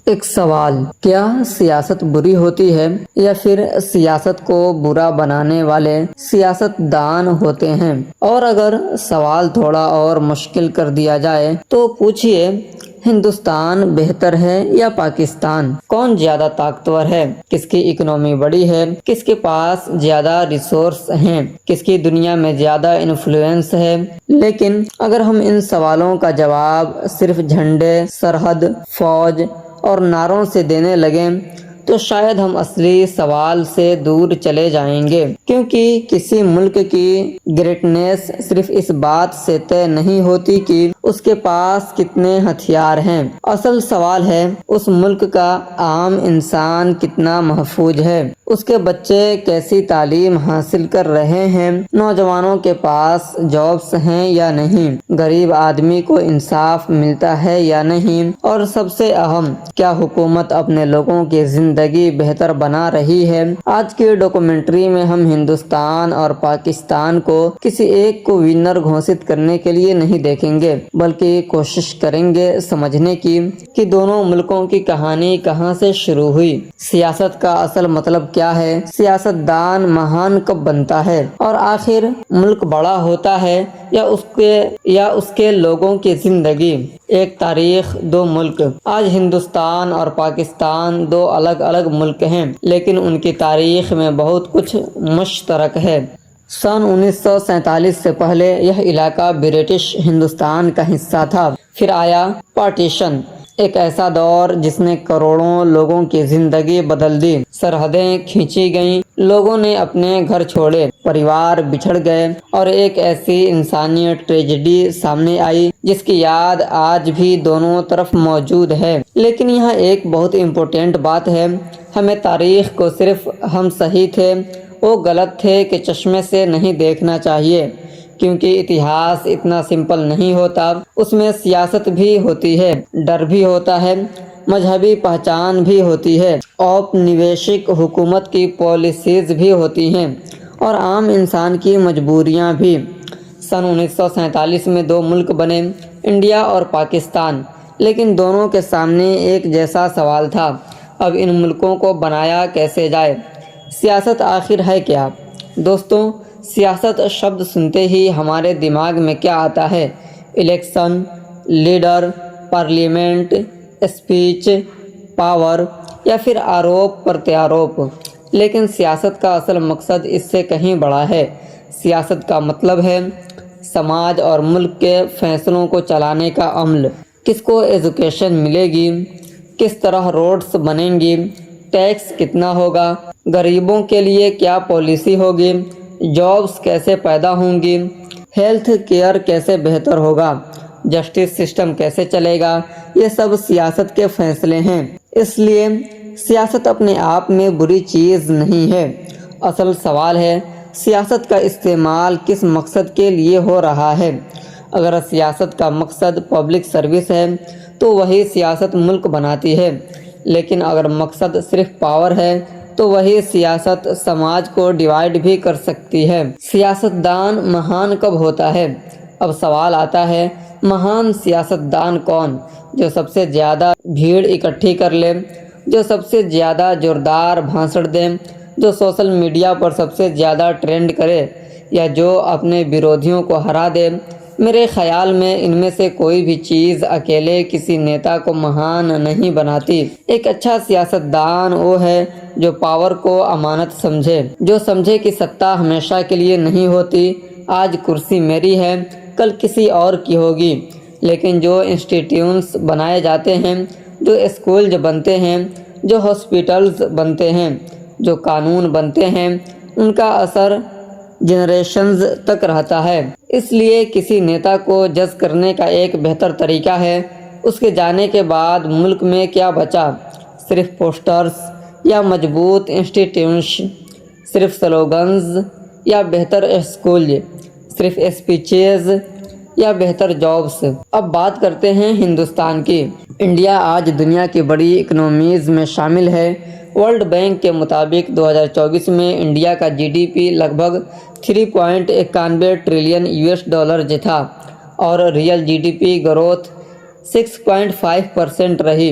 ایک سوال، کیا سیاست بری ہوتی ہے یا پھر سیاست کو برا بنانے والے سیاست دان ہوتے ہیں؟ اور اگر سوال تھوڑا اور مشکل کر دیا جائے تو پوچھئے، ہندوستان بہتر ہے یا پاکستان؟ کون زیادہ طاقتور ہے؟ کس کی اکنامی بڑی ہے؟ کس کے پاس زیادہ ریسورس ہیں؟ کس کی دنیا میں زیادہ انفلوئنس ہے؟ لیکن اگر ہم ان سوالوں کا جواب صرف جھنڈے، سرحد، فوج اور نعروں سے دینے لگیں تو شاید ہم اصلی سوال سے دور چلے جائیں گے، کیونکہ کسی ملک کی گریٹنیس صرف اس بات سے طے نہیں ہوتی کہ اس کے پاس کتنے ہتھیار ہیں۔ اصل سوال ہے، اس ملک کا عام انسان کتنا محفوظ ہے، اس کے بچے کیسی تعلیم حاصل کر رہے ہیں، نوجوانوں کے پاس جابس ہیں یا نہیں، غریب آدمی کو انصاف ملتا ہے یا نہیں، اور سب سے اہم، کیا حکومت اپنے لوگوں کی زندگی بہتر بنا رہی ہے؟ آج کی ڈاکومنٹری میں ہم ہندوستان اور پاکستان کو کسی ایک کو ونر گھوشت کرنے کے لیے نہیں دیکھیں گے، بلکہ کوشش کریں گے سمجھنے کی کہ دونوں ملکوں کی کہانی کہاں سے شروع ہوئی، سیاست کا اصل مطلب کیا ہے، سیاست دان مہان کب بنتا ہے، اور آخر ملک بڑا ہوتا ہے یا اس کے لوگوں کی زندگی۔ ایک تاریخ، دو ملک۔ آج ہندوستان اور پاکستان دو الگ الگ ملک ہیں، لیکن ان کی تاریخ میں بہت کچھ مشترک ہے۔ سن 1947 سے پہلے یہ علاقہ برٹش ہندوستان کا حصہ تھا۔ پھر آیا پارٹیشن، ایک ایسا دور جس نے کروڑوں لوگوں کی زندگی بدل دی، سرحدیں کھینچی گئیں، لوگوں نے اپنے گھر چھوڑے، پریوار بچھڑ گئے، اور ایک ایسی انسانی ٹریجڈی سامنے آئی جس کی یاد آج بھی دونوں طرف موجود ہے۔ لیکن یہاں ایک بہت امپورٹنٹ بات ہے، ہمیں تاریخ کو صرف ہم صحیح تھے، وہ غلط تھے کہ چشمے سے نہیں دیکھنا چاہیے، کیونکہ اتہاس اتنا سمپل نہیں ہوتا، اس میں سیاست بھی ہوتی ہے، ڈر بھی ہوتا ہے، مذہبی پہچان بھی ہوتی ہے، اوپنیویشک حکومت کی پالیسیز بھی ہوتی ہیں، اور عام انسان کی مجبوریاں بھی۔ سن 1947 میں دو ملک بنے، انڈیا اور پاکستان، لیکن دونوں کے سامنے ایک جیسا سوال تھا، اب ان ملکوں کو بنایا کیسے جائے؟ سیاست آخر ہے کیا؟ دوستوں، سیاست شبد سنتے ہی ہمارے دماغ میں کیا آتا ہے؟ Election, leader, parliament, speech, power, یا پھر آروپ پرتیاروپ۔ لیکن سیاست کا اصل مقصد اس سے کہیں بڑا ہے۔ سیاست کا مطلب ہے سماج اور ملک کے فیصلوں کو چلانے کا عمل۔ کس کو ایجوکیشن ملے گی؟ کس طرح روڈز بنیں گی؟ ٹیکس کتنا ہوگا؟ غریبوں کے لیے کیا پالیسی ہوگی؟ جابس کیسے پیدا ہوں گی؟ ہیلتھ کیئر کیسے بہتر ہوگا؟ جسٹس سسٹم کیسے چلے گا؟ یہ سب سیاست کے فیصلے ہیں۔ اس لیے سیاست اپنے آپ میں بری چیز نہیں ہے۔ اصل سوال ہے، سیاست کا استعمال کس مقصد کے لیے ہو رہا ہے؟ اگر سیاست کا مقصد پبلک سروس ہے تو وہی سیاست ملک بناتی ہے، لیکن اگر مقصد صرف پاور ہے تو وہی سیاست سماج کو ڈیوائیڈ بھی کر سکتی ہے۔ سیاست دان مہان کب ہوتا ہے؟ اب سوال آتا ہے، مہان سیاست دان کون؟ جو سب سے زیادہ بھیڑ اکٹھی کر لے، جو سب سے زیادہ زوردار بھاشن دے، جو سوشل میڈیا پر سب سے زیادہ ٹرینڈ کرے، یا جو اپنے بیرودھیوں کو ہرا دے؟ میرے خیال میں ان میں سے کوئی بھی چیز اکیلے کسی نیتا کو مہان نہیں بناتی۔ ایک اچھا سیاست دان وہ ہے جو پاور کو امانت سمجھے، جو سمجھے کہ سطح ہمیشہ کے لیے نہیں ہوتی، آج کرسی میری ہے، کل کسی اور کی ہوگی، لیکن جو انسٹیٹیوشنز بنائے جاتے ہیں، جو اسکولز بنتے ہیں، جو ہاسپٹلز بنتے ہیں، جو قانون بنتے ہیں، ان کا اثر جنریشنز تک رہتا ہے۔ اس لیے کسی نیتا کو جج کرنے کا ایک بہتر طریقہ ہے، اس کے جانے کے بعد ملک میں کیا بچا؟ صرف پوسٹرز یا مضبوط انسٹیٹیوشن، صرف سلوگنز یا بہتر اسکول، صرف اسپیچز یا بہتر جابس؟ اب بات کرتے ہیں ہندوستان کی۔ انڈیا آج دنیا کی بڑی اکنومیز میں شامل ہے۔ ورلڈ بینک کے مطابق 2024 میں انڈیا کا جی ڈی پی لگ بھگ 3.91 ٹریلین US تھا، اور real G D P growth 6.5% رہی۔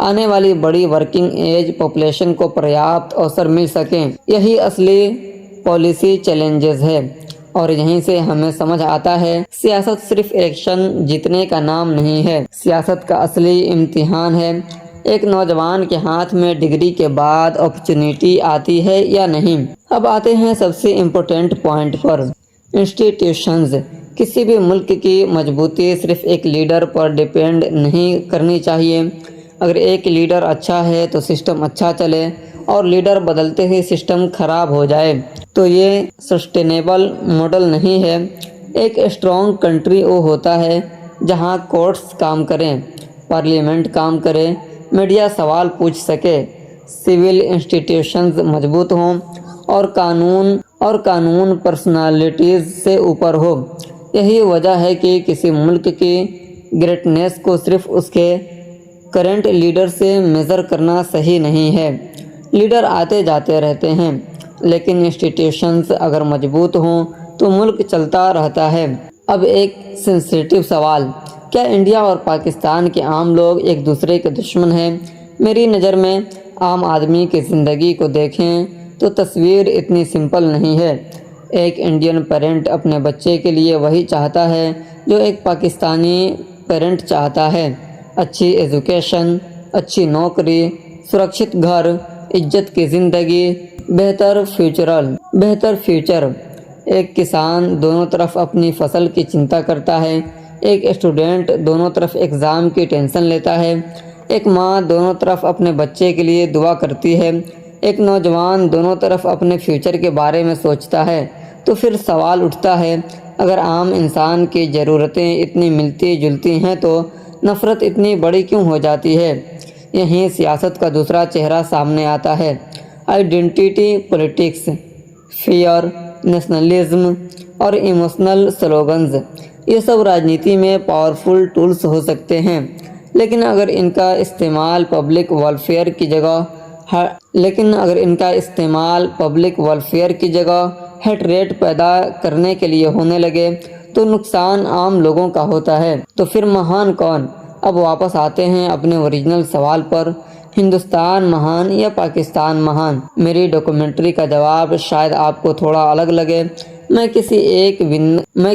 آنے والی بڑی ورکنگ ایج پاپولیشن کو پریاپت اوسر مل سکیں۔ یہی اصلی پالیسی چیلنجز ہے، اور یہیں سے ہمیں سمجھ آتا ہے سیاست صرف الیکشن جیتنے کا نام نہیں ہے۔ سیاست کا اصلی امتحان ہے ایک نوجوان کے ہاتھ میں ڈگری کے بعد اپرچونٹی آتی ہے یا نہیں۔ اب آتے ہیں سب سے امپورٹنٹ پوائنٹ پر۔ انسٹیٹیوشنز۔ کسی بھی ملک کی مضبوطی صرف ایک لیڈر پر ڈیپینڈ نہیں کرنی چاہیے۔ اگر ایک لیڈر اچھا ہے تو سسٹم اچھا چلے، اور لیڈر بدلتے ہی سسٹم خراب ہو جائے تو یہ سسٹینیبل ماڈل نہیں ہے۔ ایک اسٹرانگ کنٹری وہ ہوتا ہے جہاں کورٹس کام کریں، پارلیمنٹ کام کرے، میڈیا سوال پوچھ سکے، سول انسٹیٹیوشنز مضبوط ہوں، اور قانون پرسنالٹیز سے اوپر ہو۔ یہی وجہ ہے کہ کسی ملک کی گریٹنیس کو صرف اس کے کرنٹ لیڈر سے میجر کرنا صحیح نہیں ہے۔ لیڈر آتے جاتے رہتے ہیں، لیکن انسٹیٹیوشنز اگر مضبوط ہوں تو ملک چلتا رہتا ہے۔ اب ایک سینسیٹیو سوال، کیا انڈیا اور پاکستان کے عام لوگ ایک دوسرے کے دشمن ہیں؟ میری نظر میں عام آدمی کی زندگی کو دیکھیں تو تصویر اتنی سمپل نہیں ہے۔ ایک انڈین پیرنٹ اپنے بچے کے لیے وہی چاہتا ہے جو ایک پاکستانی پیرنٹ چاہتا ہے: اچھی ایجوکیشن، اچھی نوکری، سرکشت گھر، عزت کی زندگی، بہتر فیوچر۔ ایک کسان دونوں طرف اپنی فصل کی چنتا کرتا ہے، ایک اسٹوڈنٹ دونوں طرف ایگزام کی ٹینشن لیتا ہے، ایک ماں دونوں طرف اپنے بچے کے لیے دعا کرتی ہے، ایک نوجوان دونوں طرف اپنے فیوچر کے بارے میں سوچتا ہے۔ تو پھر سوال اٹھتا ہے، اگر عام انسان کی ضرورتیں اتنی ملتی جلتی ہیں تو نفرت اتنی بڑی کیوں ہو جاتی ہے؟ یہیں سیاست کا دوسرا چہرہ سامنے آتا ہے: آئیڈینٹی پولیٹکس۔ فیئر، نیشنلزم اور ایموشنل سلوگنز، یہ سب راجنیتی میں پاورفل ٹولز ہو سکتے ہیں، لیکن اگر ان کا استعمال پبلک ویلفیئر کی جگہ ہیٹریٹ پیدا کرنے کے لیے ہونے لگے تو نقصان عام لوگوں کا ہوتا ہے۔ تو پھر مہان کون؟ اب واپس آتے ہیں اپنے اوریجنل سوال پر: ہندوستان مہان یا پاکستان مہان؟ میری ڈاکومنٹری کا جواب شاید آپ کو تھوڑا الگ لگے۔ میں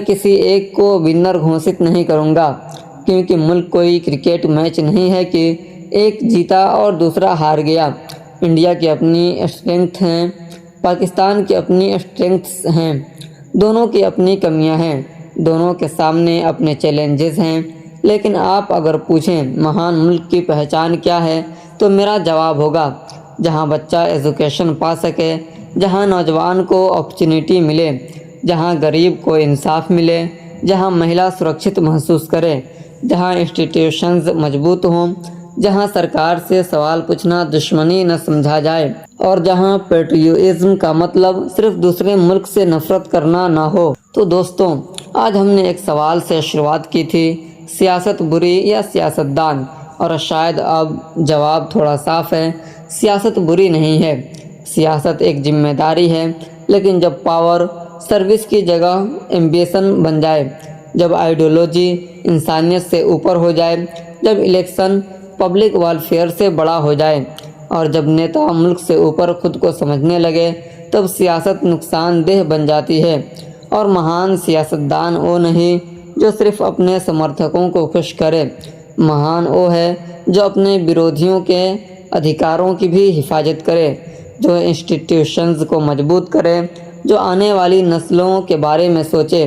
کسی ایک کو ونر گھوشت نہیں کروں گا، کیونکہ ملک کوئی کرکٹ میچ نہیں ہے کہ ایک جیتا اور دوسرا ہار گیا۔ انڈیا کی اپنی اسٹرینگتھ ہیں، پاکستان کی اپنی اسٹرینگتھس ہیں، دونوں کی اپنی کمیاں ہیں، دونوں کے سامنے اپنے چیلنجز ہیں۔ لیکن آپ اگر پوچھیں مہان ملک کی پہچان کیا ہے، تو میرا جواب ہوگا: جہاں بچہ ایجوکیشن پا سکے، جہاں نوجوان کو اپرچونٹی ملے، جہاں غریب کو انصاف ملے، جہاں مہیلا سرکشت محسوس کرے، جہاں انسٹیٹیوشنز مضبوط ہوں، جہاں سرکار سے سوال پوچھنا دشمنی نہ سمجھا جائے، اور جہاں پیٹریوٹزم کا مطلب صرف دوسرے ملک سے نفرت کرنا نہ ہو۔ تو دوستوں، آج ہم نے ایک سوال سے شروعات کی تھی: سیاست بری یا سیاستدان؟ اور شاید اب جواب تھوڑا صاف ہے: سیاست بری نہیں ہے، سیاست ایک ذمہ داری ہے، لیکن جب پاور سروس کی جگہ ایمبیشن بن جائے، جب آئیڈیالوجی انسانیت سے اوپر ہو جائے، جب الیکشن پبلک ویلفیئر سے بڑا ہو جائے، اور جب نیتا ملک سے اوپر خود کو سمجھنے لگے، تب سیاست نقصان دہ بن جاتی ہے۔ اور مہان سیاستدان وہ نہیں جو صرف اپنے سمرتھکوں کو خوش کرے، مہان وہ ہے جو اپنے بیرودھیوں کے ادھیکاروں کی بھی حفاظت کرے، جو انسٹیٹیوشنز کو مضبوط کرے، جو آنے والی نسلوں کے بارے میں سوچے،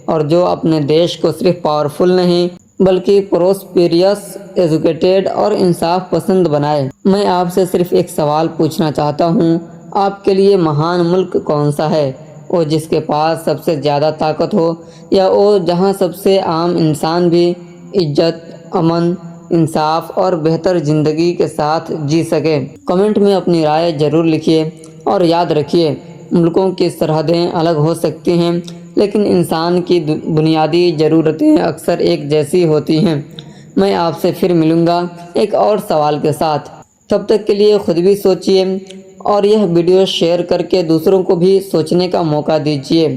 اور جو اپنے دیش کو صرف پاورفل نہیں بلکہ پروسپیریس، ایجوکیٹڈ اور انصاف پسند بنائے۔ میں آپ سے صرف ایک سوال پوچھنا چاہتا ہوں: آپ کے لیے مہان ملک کون سا ہے؟ وہ جس کے پاس سب سے زیادہ طاقت ہو، یا وہ جہاں سب سے عام انسان بھی عزت، امن، انصاف اور بہتر زندگی کے ساتھ جی سکے؟ کمنٹ میں اپنی رائے ضرور لکھیے، اور یاد رکھیے، ملکوں کی سرحدیں الگ ہو سکتی ہیں، لیکن انسان کی بنیادی ضرورتیں اکثر ایک جیسی ہوتی ہیں۔ میں آپ سے پھر ملوں گا ایک اور سوال کے ساتھ۔ تب تک کے لیے خود بھی سوچیے، اور یہ ویڈیو شیئر کر کے دوسروں کو بھی سوچنے کا موقع دیجیے۔